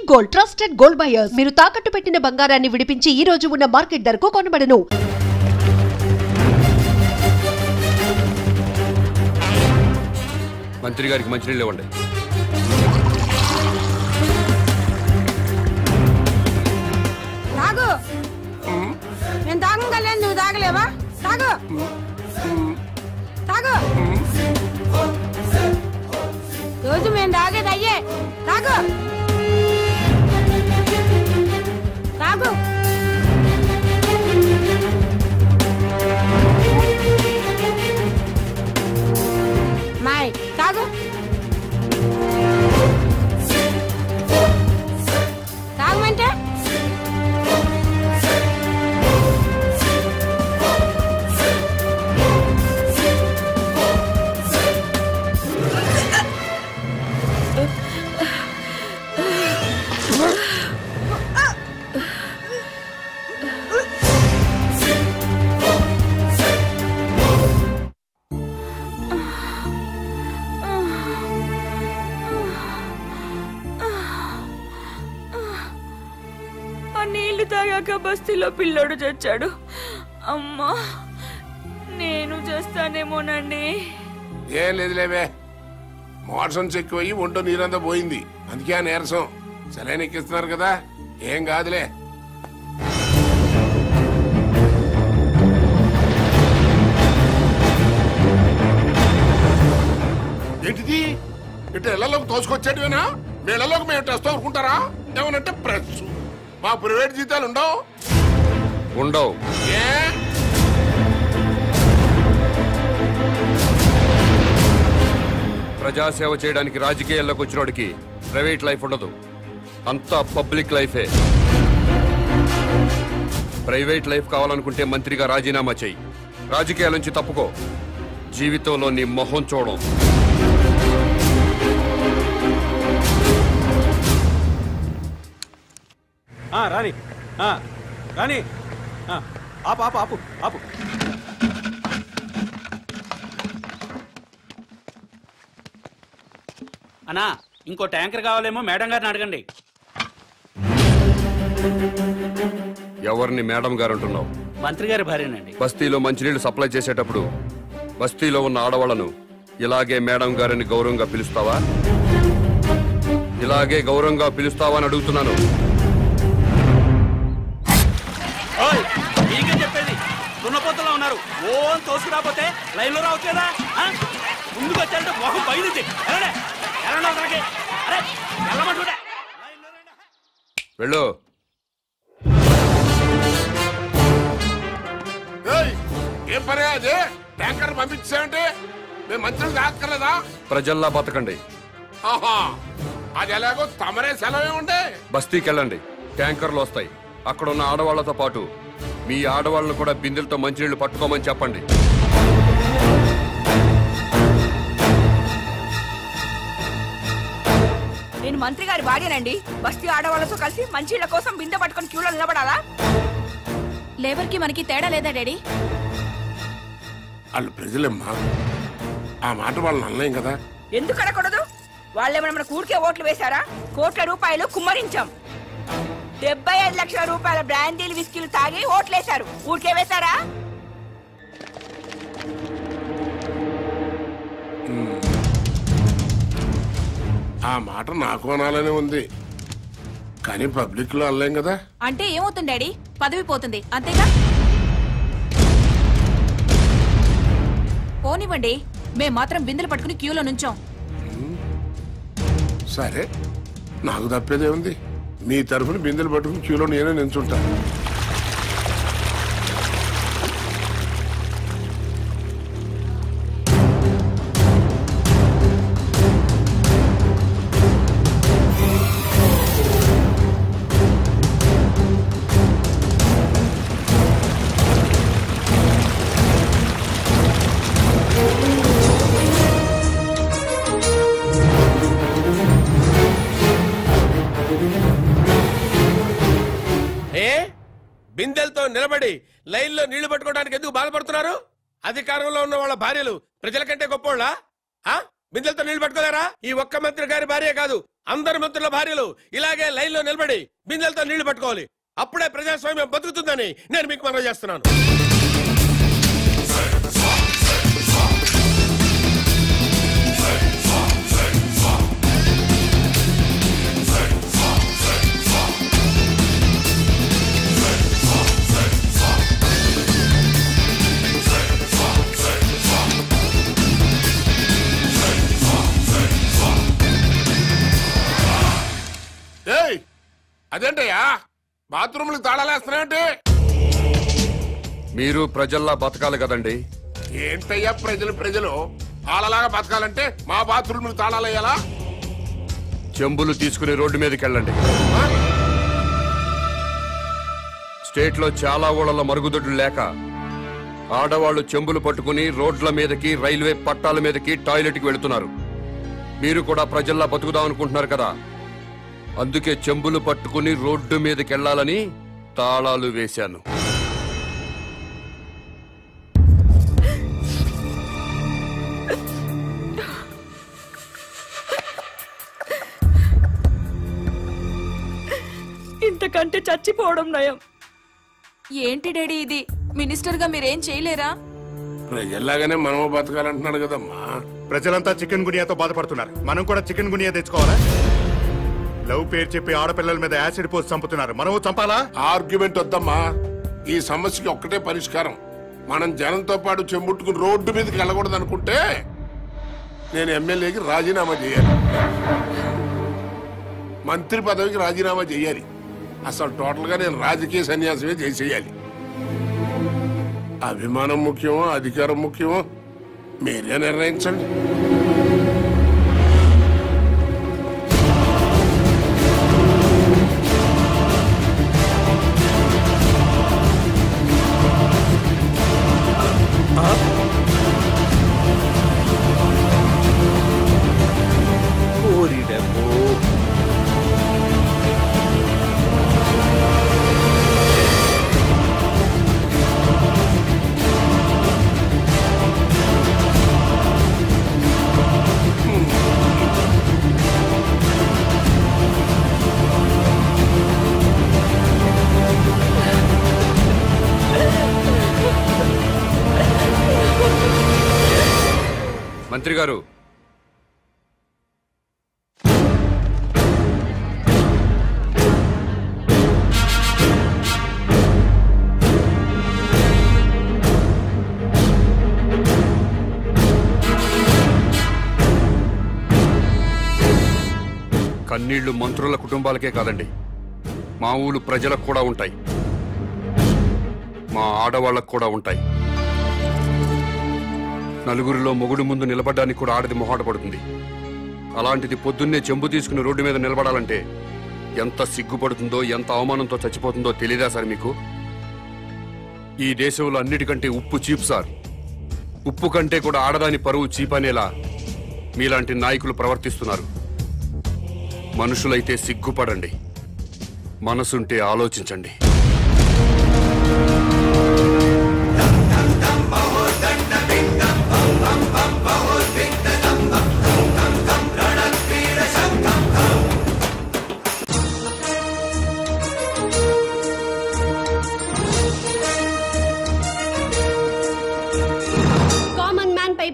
Gold, trusted gold buyers. మీరు తాకట్టు పెట్టిన బంగారాన్ని విడిపించి ఈ రోజు ఉన్న మార్కెట్ ధరకు కొనబడను. మంత్రి గారికి మంచినీళ్ళు ఇవ్వండి. తాగు. నేను తాగలేదు, నువ్వు తాగలేవా? తాగు తాగు. రోజు మేము తాగేది అయ్యే. తాగు తాగు. మాయ్ తాగు. తాగమంటే నీళ్లు తాగాక బస్తీలో పిల్లోడు చచ్చాడు. అమ్మా, నేను చేస్తానేమోనండి. ఏం లేదులేవే, మోషన్స్ ఎక్కువయ్యి ఒంటో నీరంతా పోయింది, అందుకే ఆ నీరసం. సెలైన్ ఎక్కిస్తున్నారు కదా, ఏం కాదులే. ఏంటిది ఇటు ఇళ్లలోకి తోసుకొచ్చేటివేనా? మీ ఇళ్లలోకి మేము టెస్ట్ అనుకుంటారా? ఏమనంటే ప్రెస్. మా ప్రైవేట్ జీతాలు ఉండవు. ఏ ప్రజాసేవ చేయడానికి రాజకీయాల్లోకి వచ్చినోడికి ప్రైవేట్ లైఫ్ ఉండదు, అంతా పబ్లిక్ లైఫే. ప్రైవేట్ లైఫ్ కావాలనుకుంటే మంత్రిగా రాజీనామా చెయ్యి, రాజకీయాల నుంచి తప్పుకో, జీవితంలో నీ మొహం చూడం. రాని రాని, ఆపు ఆపు ఆపు ఆపు. అన్నా, ఇంకో ట్యాంకర్ కావాలేమో, మేడం గారిని అడగండి. ఎవరిని మేడం గారు అంటున్నావు? మంత్రి గారి భార్యనండి. బస్తీలో మంచినీళ్లు సప్లై చేసేటప్పుడు బస్తీలో ఉన్న ఆడవాళ్లను ఇలాగే మేడం గారిని గౌరవంగా పిలుస్తావా? ఇలాగే గౌరవంగా పిలుస్తావా అని అడుగుతున్నాను. మీకే చెప్పేది, దున్నపోతలో ఉన్నారు. ఓ తోసుకురాపోతే లైన్ లో రావచ్చు కదా. ముందుకు వచ్చారంటే మొహం బయలుదేరి వెళ్ళు. ఏం పని అదే? ట్యాంకర్ పంపించామంటే మేము మంచిగా తాక్కర్లేదా? ప్రజల్లా బతకండి. అది ఎలాగో తమరే సెలవే ఉండే. బస్తీకి వెళ్ళండి, ట్యాంకర్లు వస్తాయి. అక్కడ ఉన్న ఆడవాళ్లతో పాటు మీ ఆడవాళ్ళను కూడా బిందెలతో మంచినీళ్లు పట్టుకోమని చెప్పండి. నేను మంత్రి గారి భార్యనండి. బస్తీ ఆడవాళ్ళతో కలిసి మంచిళ్ళ కోసం బిందె పట్టుకుని క్యూలో నిలబడాలా? లేబర్ కి మనకి తేడా లేదా డాడీ? వాళ్ళు ప్రజలమ్మా, ఆ మాట వాళ్ళని అనలేం కదా. ఎందుకు అడగకూడదు? వాళ్ళేమైనా మన కూడికే ఓట్లు వేశారా? కోట్ల రూపాయలు కుమ్మరించాం. 75 లక్షల రూపాయల బ్రాండీలు విస్కీలు తాగి ఓట్లేశారు. ఊరికే వేశారా? ఆ మాట నాకు అనాలనే ఉంది, కానీ పబ్లిక్ లో అనలేం కదా. అంటే ఏమవుతుంది డాడీ? పదవి పోతుంది అంతేగా. పోనివ్వండి, మేం మాత్రం బిందెలు పట్టుకుని క్యూలో నుంచాం. సరే, నాకు తప్పేదే ఉంది. మీ తరఫున బిందెలు పట్టుకుని క్యూలో నేనే నిల్చుంటా. బిందెలతో నిలబడి లైన్లో నీళ్లు పట్టుకోవడానికి ఎందుకు బాధపడుతున్నారు? అధికారంలో ఉన్న వాళ్ళ భార్యలు ప్రజల కంటే గొప్పోళ్ళా? బిందెలతో నీళ్లు పట్టుకోలేరా? ఈ ఒక్క మంత్రి గారి భార్య కాదు, అందరి మంత్రుల భార్యలు ఇలాగే లైన్ లో నిలబడి బిందెలతో నీళ్లు పట్టుకోవాలి. అప్పుడే ప్రజాస్వామ్యం బతుకుతుందని నేను మీకు మనవి చేస్తున్నాను. అదేంటయ్యా బాత్రూమ్లకు తాళాలేస్తున్నాయంటే? మీరు ప్రజల్లా బతకాలి కదండి. ఏంటయ్యా ప్రజలు వాళ్ళలాగా బతకాలంటే మా బాత్రూమ్లకు తాళాలయ్యాలా? చెంబులు తీసుకుని రోడ్డు మీదకి వెళ్ళండి. స్టేట్ లో చాలా ఊళ్ళలో మరుగుదొడ్లు లేక ఆడవాళ్లు చెంబులు పట్టుకుని రోడ్ల మీదకి, రైల్వే పట్టాల మీదకి, టాయిలెట్ కి వెళుతున్నారు. మీరు కూడా ప్రజల్లా బతుకుదాం అనుకుంటున్నారు కదా, అందుకే చెంబులు పట్టుకుని రోడ్డు మీదకి వెళ్లాలని తాళాలు వేశాను. ఇంతకంటే చచ్చిపోవడం నయం. ఏంటి డాడీ ఇది? మినిస్టర్ గా మీరేం చేయలేరా? ప్రజల్లాగానే మనము బతకాలంటున్నాడు కదమ్మా. ప్రజలంతా చికెన్ గునియాతో బాధపడుతున్నారు, మనం కూడా చికెన్ గునియా తెచ్చుకోవాలా? లవ్ పేరు చెప్పి ఆడపిల్లల మీద యాసిడ్ పోసి చంపుతున్నారు, మనము చంపాలా? ఆర్గ్యుమెంట్ వద్దమ్మా. ఈ సమస్యకి ఒక్కటే పరిష్కారం. మనం జనంతో పాటు చెంబుట్టుకుని రోడ్డు మీదకి వెళ్ళకూడదు అనుకుంటే నేను ఎమ్మెల్యేకి రాజీనామా చేయాలి, మంత్రి పదవికి రాజీనామా చేయాలి. అసలు టోటల్ గా నేను రాజకీయ సన్యాసమే చేసేయాలి. అభిమానం ముఖ్యమో అధికారం ముఖ్యమో మీరే నిర్ణయించండి. మంత్రి గారు, కన్నీళ్లు మంత్రుల కుటుంబాలకే కాదండి, మా ఊరు ప్రజలకు కూడా ఉంటాయి, మా ఆడవాళ్లకు కూడా ఉంటాయి. నలుగురిలో మొగుడు ముందు నిలబడడానికి కూడా ఆడది మొహాట పడుతుంది. అలాంటిది పొద్దున్నే చెంబు తీసుకుని రోడ్డు మీద నిలబడాలంటే ఎంత సిగ్గుపడుతుందో, ఎంత అవమానంతో చచ్చిపోతుందో తెలీదా సార్ మీకు? ఈ దేశంలో అన్నిటికంటే ఉప్పు చీప్ సార్. ఉప్పు కంటే కూడా ఆడదాని పరువు చీప్ అనేలా మీలాంటి నాయకులు ప్రవర్తిస్తున్నారు. మనుషులైతే సిగ్గుపడండి, మనసుంటే ఆలోచించండి.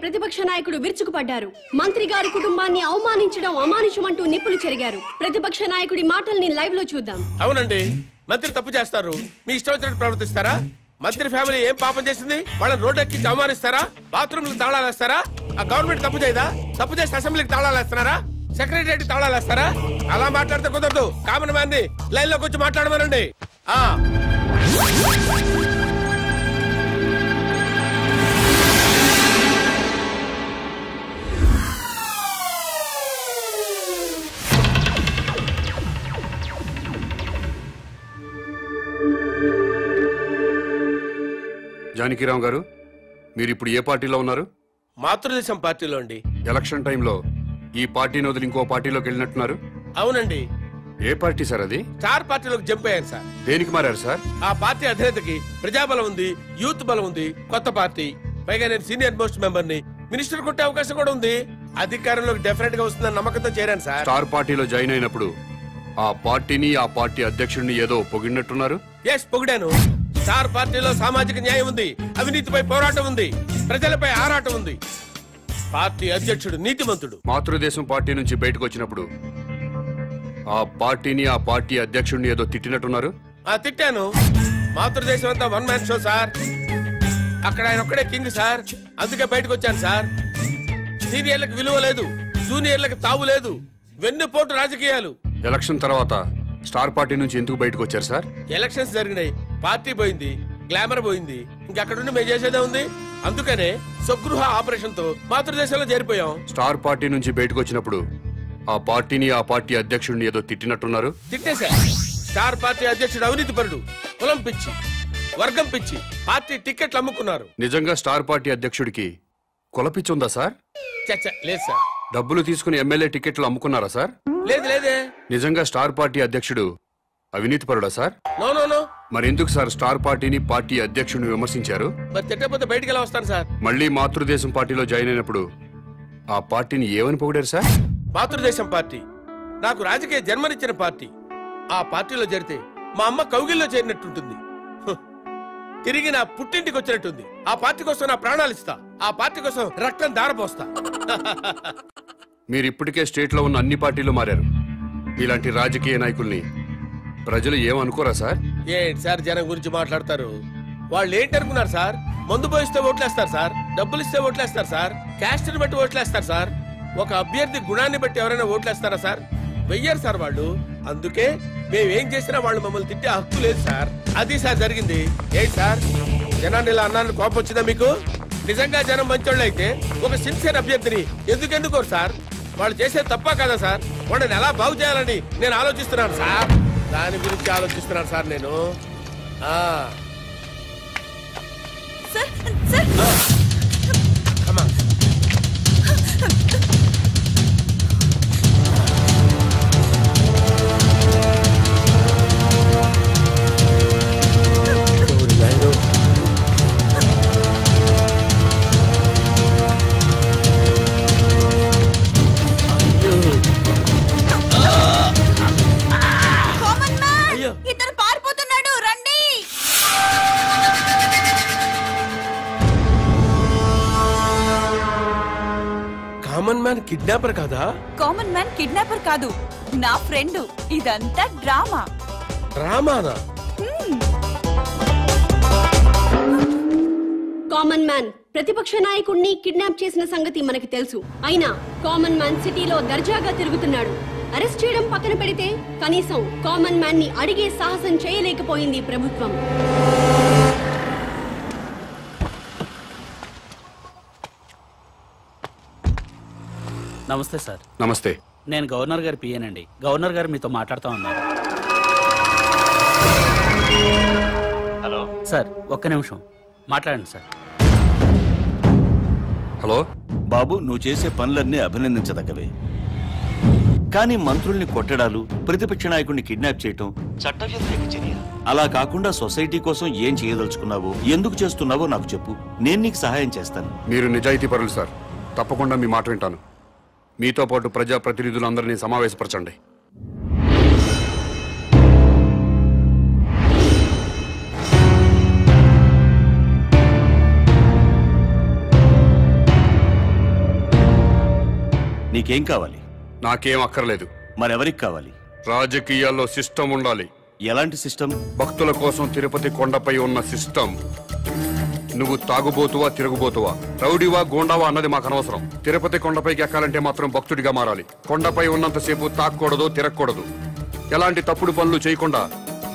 ప్రతిపక్ష నాయకుడు విరుచుకుపడ్డారు. మంత్రి గారి కుటుంబాన్ని అవమానించడం అమానుషమంటూ నిప్పులు చెరిగారు. ప్రతిపక్ష నాయకుడి మాటల్ని లైవ్ లో చూద్దాం. అవునండి, మంత్రి తప్పు చేస్తారు, మీ ఇష్టం వచ్చినట్టు ప్రవర్తిస్తారా? మంత్రి ఫ్యామిలీ ఏం పాపం చేసింది? వాళ్ళని రోడ్డు ఎక్కించి అవమానిస్తారా? బాత్రూమ్లకు తాళాలు వేస్తారా? ఆ గవర్నమెంట్ తప్పు చేయదా? తప్పు చేసి అసెంబ్లీకి తాళాలు వేస్తున్నారా? సెక్రటరీ తాళాలు వేస్తారా? అలా మాట్లాడితే కుదరదు. కామన్ మ్యాన్ ని లైన్ లోకి వచ్చి మాట్లాడమనండి. జానకిరామ్ గారు, మీరు ఇప్పుడు ఏ పార్టీలో ఉన్నారు? మాతృదేశం పార్టీలో అండి. ఎలక్షన్ టైంలో ఈ పార్టీని వదిలి ఇంకో పార్టీలోకి వెళ్ళినట్టున్నారు. అవునండి. ఏ పార్టీ సార్ అది? స్టార్ పార్టీలోకి జంప్ అయ్యారు సార్. దేనికి మారారు సార్? ఆ పార్టీ అధినేతకి ప్రజాబలం ఉంది, యూత్ బలం ఉంది, కొత్త పార్టీ. పైగా నేను సీనియర్ మోస్ట్ మెంబర్ ని, మినిస్టర్ కొట్టే అవకాశం కూడా ఉంది. అధికారంలోకి డెఫినెట్ గా వస్తుందని నమ్మకంతో చేరాను సార్. స్టార్ పార్టీలో జాయిన్ అయినప్పుడు ఆ పార్టీని ఆ పార్టీ అధ్యక్షుడిని ఏదో పొగిడినట్టున్నారు. ఎస్, పొగిడాను. స్టార్ పార్టీలో సామాజిక న్యాయం ఉంది, అవినీతిపై పోరాటం ఉంది, ప్రజలపై ఆరాటం ఉంది. పార్టీ అధ్యక్షుడు నీతిమంతుడు. మాతృదేశం పార్టీ నుంచి బయటకు వచ్చినప్పుడు ఆ పార్టీని ఆ పార్టీ అధ్యక్షుడిని ఏదో తిట్టినట్టున్నారు. తిట్టాను. మాతృదేశం అంతా వన్ మ్యాన్ షో సార్. అక్కడ ఆయన ఒక్కడే కింగ్ సార్. అందుకే బయటకు వచ్చాను సార్. సీనియర్లకు విలువ లేదు, జూనియర్లకు తావు లేదు, వెన్నుపోటు రాజకీయాలు. ఎలక్షన్ తర్వాత స్టార్ పార్టీ నుంచి ఎందుకు బయటకు వచ్చారు సార్? ఎలక్షన్స్ జరిగినాయి, పార్టీ పోయింది, గ్లామర్ పోయింది, ఇంకక్కడుండి మేము చేసేదే ఉంది. అందుకనే స్వగృహ ఆపరేషన్ తో మాతృదేశంలో చేరిపోయాం. స్టార్ పార్టీ నుంచి బయటకు వచ్చినప్పుడు ఆ పార్టీని ఆ పార్టీ అధ్యక్షుడిని ఏదో తిట్టినట్టున్నారు. తిట్టేశా. స్టార్ పార్టీ అధ్యక్షుడు అవినీతి పరుడు, కులం పిచ్చి, వర్గం పిచ్చి, పార్టీ టికెట్లు అమ్ముకున్నారు. నిజంగా స్టార్ పార్టీ అధ్యక్షుడికి కులపిచ్చుందా సార్? లేదు సార్. డబ్బులు తీసుకుని ఎమ్మెల్యే టికెట్లు అమ్ముకున్నారా సార్? లేదు లేదే. నిజంగా స్టార్ పార్టీ అధ్యక్షుడు అవినీతి పరుడా సార్? No no no. మరెందుకు సార్ స్టార్ పార్టీని పార్టీ అధ్యక్షుడిని విమర్శించారు? మరి తిట్టకపోతే బయటికి ఎలా వస్తాను సార్? మళ్ళీ మాతృదేశం పార్టీలో జాయిన్ అయినప్పుడు ఆ పార్టీని ఏమని పొగిడారు సార్? మాతృదేశం పార్టీ నాకు రాజకీయ జన్మనిచ్చిన పార్టీ. ఆ పార్టీలో చేరితే మా అమ్మ కౌగిల్లో చేరినట్టుంటుంది, తిరిగి నా పుట్టింటికి వచ్చినట్టుంది. ఆ పార్టీ కోసం నా ప్రాణాలు ఇస్తా, ఆ పార్టీ కోసం రక్తం దారపోస్తా. మీరు ఇప్పటికే స్టేట్ లో ఉన్న అన్ని పార్టీలు మారారు. ఇలాంటి రాజకీయ నాయకుల్ని ప్రజలు ఏమనుకోరా సార్? ఏంటి సార్ జనం గురించి మాట్లాడతారు? వాళ్ళు ఏంటనుకున్నారు సార్? మందు పోయిస్తే ఓట్లేస్తారు సార్, డబ్బులు ఇస్తే ఓట్లేస్తారు సార్, క్యాస్ట్ ని బట్టి ఓట్లేస్తారు సార్. ఒక అభ్యర్థి గుణాన్ని బట్టి ఎవరైనా ఓట్లేస్తారా సార్? వెయ్యారు సార్ వాళ్ళు. అందుకే మేమేం చేసినా వాళ్ళు మమ్మల్ని తిట్టే హక్కు లేదు సార్. అది సార్ జరిగింది. ఏంటి సార్ జనాన్ని ఇలా అన్నాను, కోపం వచ్చిందా మీకు? నిజంగా జనం మంచోళ్ళు అయితే ఒక సిన్సియర్ అభ్యర్థిని ఎందుకోరు సార్? వాళ్ళు చేసేది తప్ప కదా సార్? వాళ్ళని ఎలా బాగు చేయాలని నేను ఆలోచిస్తున్నాను సార్. దాని గురించి ఆలోచిస్తున్నాను సార్ నేను. ఇతను పారిపోతున్నాడు, రండి. కామన్ మ్యాన్ కిడ్నాపర్ కాదా? కామన్ మ్యాన్ కిడ్నాపర్ కాదు, నా ఫ్రెండ్. ఇదంతా డ్రామా. డ్రామానా? కామన్ మ్యాన్ ప్రతిపక్ష నాయకుడిని కిడ్నాప్ చేసిన సంగతి మనకి తెలుసు. అయినా కామన్ మ్యాన్ సిటీలో దర్జాగా తిరుగుతున్నాడు. అరెస్ట్ చేయడం పక్కన పెడితే కనీసం కామన్ మ్యాన్ ని అడిగే సాహసం చేయలేకపోయింది ప్రభుత్వం. నమస్తే సార్. నమస్తే. నేను గవర్నర్ గారి పిఏనండి. గవర్నర్ గారు మీతో మాట్లాడుతూ ఉన్నారు. హలో సార్, ఒక్క నిమిషం మాట్లాడండి సార్. హలో బాబు, నువ్వు చేసే పనులన్నీ అభినందించదగ్గవే. కానీ మంత్రుల్ని కొట్టడాలు, ప్రతిపక్ష నాయకుడిని కిడ్నాప్ చేయటం చట్టవ్యతిరేక చర్య. అలా కాకుండా సొసైటీ కోసం ఏం చేయదలుచుకున్నావో, ఎందుకు చేస్తున్నావో నాకు చెప్పు. నేను నీకు సహాయం చేస్తాను. మీరు నిజాయితీ పరులు సార్. తప్పకుండా మీ మాట వింటాను. మీతో పాటు ప్రజాప్రతినిధులందరినీ సమావేశపరచండి. నీకేం కావాలి? నాకేం అక్కర్లేదు. మరెవరికి కావాలి? రాజకీయాల్లో సిస్టమ్ ఉండాలి. ఎలాంటి సిస్టమ్? భక్తుల కోసం తిరుపతి కొండపై ఉన్న సిస్టమ్. నువ్వు తాగుబోతువా, తిరుగుబోతువా, రౌడీవా, గోండావా అన్నది మాకు అనవసరం. తిరుపతి కొండపైకి ఎక్కాలంటే మాత్రం భక్తుడిగా మారాలి. కొండపై ఉన్నంతసేపు తాక్కూడదు, తిరగకూడదు. ఎలాంటి తప్పుడు పనులు చేయకుండా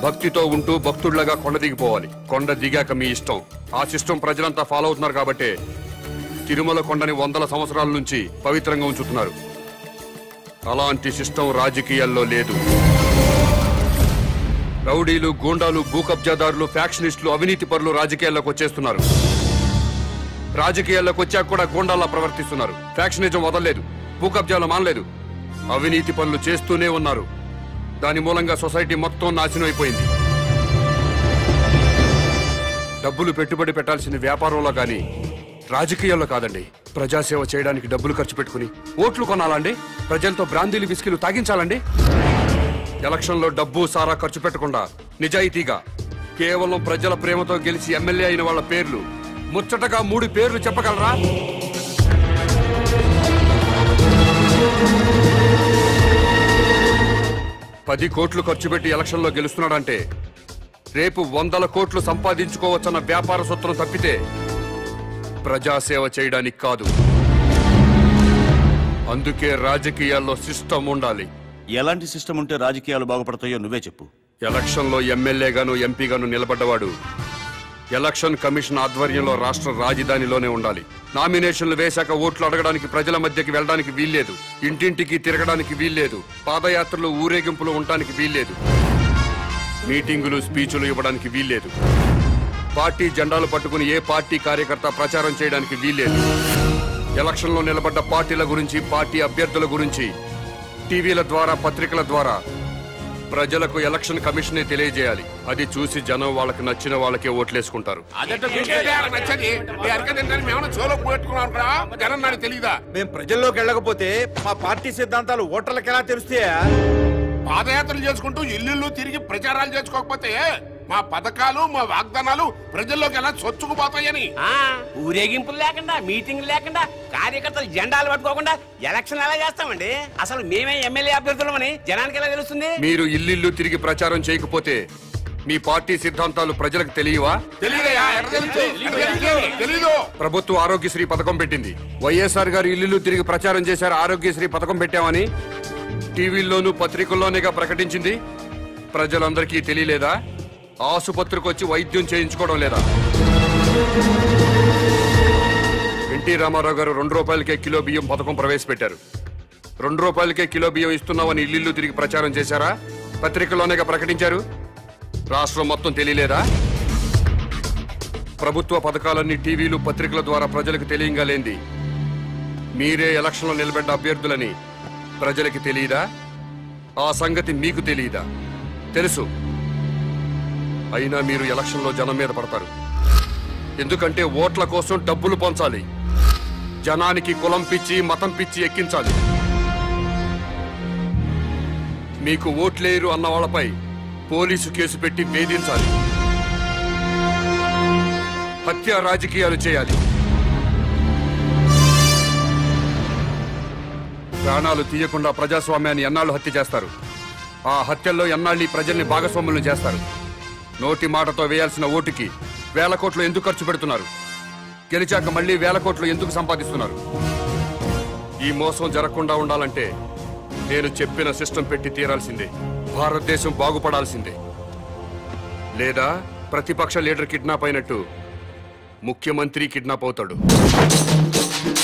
భక్తితో ఉంటూ భక్తుడిలాగా కొండ దిగిపోవాలి. కొండ దిగాక మీ ఇష్టం. ఆ సిస్టమ్ ప్రజలంతా ఫాలో అవుతున్నారు కాబట్టి తిరుమల కొండని 100 సంవత్సరాల నుంచి పవిత్రంగా ఉంచుతున్నారు. అలాంటి సిస్టమ్ రాజకీయాల్లో లేదు. రౌడీలు, గూండాలు, భూకబ్జాదారులు, ఫ్యాక్షనిస్టులు, అవినీతి పరులు రాజకీయాల్లోకి వచ్చేస్తున్నారు. రాజకీయాల్లోకి వచ్చాక కూడా గూండాల్లా ప్రవర్తిస్తున్నారు. ఫ్యాక్షనిజం వదలలేదు, భూకబ్జాలు మానలేదు, అవినీతి పనులు చేస్తూనే ఉన్నారు. దాని మూలంగా సొసైటీ మొత్తం నాశనం అయిపోయింది. డబ్బులు పెట్టుబడి పెట్టాల్సిన వ్యాపారంలో గాని, రాజకీయాల్లో కాదండి, ప్రజాసేవ చేయడానికి డబ్బులు ఖర్చు పెట్టుకుని ఓట్లు కొనాలండి, ప్రజలతో బ్రాందీలు విస్కీలు తాగించాలండి. ఎలక్షన్లో డబ్బు సారా ఖర్చు పెట్టకుండా నిజాయితీగా కేవలం ప్రజల ప్రేమతో గెలిచి ఎమ్మెల్యే అయిన వాళ్ళ పేర్లు ముచ్చటగా 3 పేర్లు చెప్పగలరా? $10 కోట్లు ఖర్చు పెట్టి ఎలక్షన్లో గెలుస్తున్నాడంటే రేపు 100 కోట్లు సంపాదించుకోవచ్చన్న వ్యాపార సూత్రం తప్పితే ప్రజాసేవ చేయడానికి కాదు. అందుకే రాజకీయాల్లో సిస్టమ్ ఉండాలి. ఎలాంటి సిస్టమ్ ఉంటే రాజకీయాలు బాగుపడతాయో నువ్వే చెప్పు. ఎలక్షన్లో ఎమ్మెల్యేగాను ఎంపీగాను నిలబడ్డవాడు ఎలక్షన్ కమిషన్ ఆధ్వర్యంలో రాష్ట్ర రాజధానిలోనే ఉండాలి. నామినేషన్లు వేశాక ఓట్లు అడగడానికి ప్రజల మధ్యకి వెళ్ళడానికి వీల్లేదు, ఇంటింటికి తిరగడానికి వీల్లేదు, పాదయాత్రలు ఊరేగింపులు ఉండడానికి వీల్లేదు, మీటింగులు స్పీచులు ఇవ్వడానికి వీల్లేదు, పార్టీ జెండాలు పట్టుకుని ఏ పార్టీ కార్యకర్త ప్రచారం చేయడానికి వీల్లేదు. ఎలక్షన్లో నిలబడ్డ పార్టీల గురించి, పార్టీ అభ్యర్థుల గురించి టీవీల ద్వారా, పత్రికల ద్వారా ప్రజలకు ఎలక్షన్ కమిషనే తెలియజేయాలి. అది చూసి జనం వాళ్ళకి నచ్చిన వాళ్ళకే ఓట్లేసుకుంటారు. మేము ప్రజల్లోకి వెళ్ళకపోతే మా పార్టీ సిద్ధాంతాలు ఓటర్లకు ఎలా తెలుస్తాయా? పాదయాత్రలు చేసుకుంటూ ఇల్లు తిరిగి ప్రచారాలు చేసుకోకపోతే మా పథకాలు, మా వాగ్దానాలు ప్రజల్లోకి ఎలా చొచ్చుకుపోతాయని. ఊరేగింపులు లేకుండా, మీటింగ్ లేకుండా, కార్యకర్తలు జెండాలు పట్టుకోకుండా ఎలక్షన్ ఎలా చేస్తామండి? అసలు మేమే ఎమ్మెల్యే అభ్యర్థులమని జనానికి ఎలా తెలుస్తుంది? మీరు ఇల్లు తిరిగి ప్రచారం చేయకపోతే మీ పార్టీ సిద్ధాంతాలు ప్రజలకు తెలియవా? ప్రభుత్వ ఆరోగ్యశ్రీ పథకం పెట్టింది. వైఎస్ఆర్ గారు ఇల్లు తిరిగి ప్రచారం చేశారు, ఆరోగ్యశ్రీ పథకం పెట్టామని టీవీల్లోనూ పత్రికల్లోనేగా ప్రకటించింది. ప్రజలందరికీ తెలియలేదా? ఆసుపత్రికి వచ్చి వైద్యం చేయించుకోవడం లేదా? ఎన్టీ రామారావు గారు ₹2 కిలో బియ్యం పథకం ప్రవేశపెట్టారు. ₹2 కిలో బియ్యం ఇస్తున్నామని ఇల్లు తిరిగి ప్రచారం చేశారా? పత్రికల్లోనేగా ప్రకటించారు. రాష్ట్రం మొత్తం తెలియలేదా? ప్రభుత్వ పథకాలన్నీ టీవీలు, పత్రికల ద్వారా ప్రజలకు తెలియంగాలేంది మీరే ఎలక్షన్లో నిలబడ్డ అభ్యర్థులని ప్రజలకి తెలియదా? ఆ సంగతి మీకు తెలియదా? తెలుసు. అయినా మీరు ఎలక్షన్లో జనం మీద పడతారు. ఎందుకంటే ఓట్ల కోసం డబ్బులు పంచాలి, జనానికి కులం పిచ్చి, మతం పిచ్చి ఎక్కించాలి. మీకు ఓట్లేరు అన్న వాళ్ళపై పోలీసు కేసు పెట్టి వేధించాలి, హత్య రాజకీయాలు చేయాలి. ప్రాణాలు తీయకుండా ప్రజాస్వామ్యాన్ని ఎన్నాళ్ళు హత్య చేస్తారు? ఆ హత్యల్లో ఎన్నాళ్ళు ఈ ప్రజల్ని భాగస్వాములను చేస్తారు? నోటి మాటతో వేయాల్సిన ఓటుకి వేల కోట్లు ఎందుకు ఖర్చు పెడుతున్నారు? గెలిచాక మళ్ళీ వేల కోట్లు ఎందుకు సంపాదిస్తున్నారు? ఈ మోసం జరగకుండా ఉండాలంటే నేను చెప్పిన సిస్టం పెట్టి తీరాల్సిందే. భారతదేశం బాగుపడాల్సిందే. లేదా ప్రతిపక్ష లీడర్ కిడ్నాప్ అయినట్టు ముఖ్యమంత్రి కిడ్నాప్ అవుతాడు.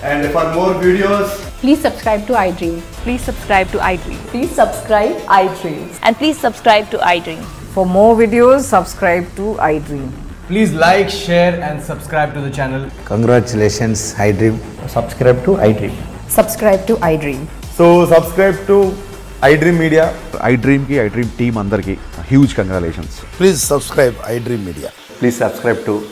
And for more videos, please subscribe to iDream. Please subscribe to iDream. Please subscribe iDream. And please subscribe to iDream. For more videos, subscribe to iDream. please like, share and subscribe to the channel. Congratulations, iDream. Subscribe to iDream. Subscribe to iDream. So subscribe to iDream Media. iDream ki iDream team andarki huge congratulations. Please subscribe iDream Media. Please subscribe to